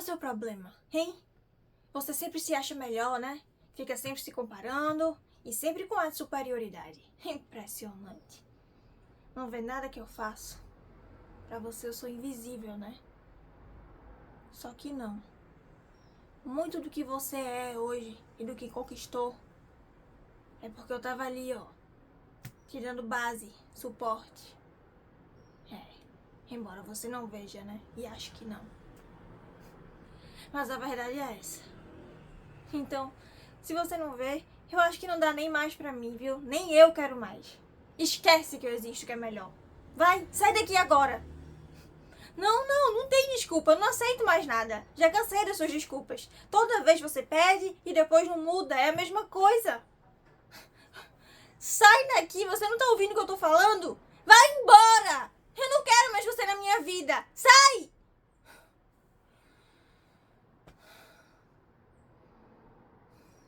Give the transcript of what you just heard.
seu problema, hein? Você sempre se acha melhor, né? Fica sempre se comparando e sempre com a superioridade. Impressionante. Não vê nada que eu faço. Pra você eu sou invisível, né? Só que não. Muito do que você é hoje e do que conquistou é porque eu tava ali, ó, te dando base, suporte. Embora você não veja, né? E acho que não. Mas a verdade é essa. Então, se você não vê, eu acho que não dá nem mais pra mim, viu? Nem eu quero mais. Esquece que eu existo, que é melhor. Vai, sai daqui agora. Não tem desculpa, eu não aceito mais nada. Já cansei das suas desculpas. Toda vez você pede e depois não muda, é a mesma coisa. Sai daqui, você não tá ouvindo o que eu tô falando? Vai embora! Eu não quero mais você na minha vida. Sai!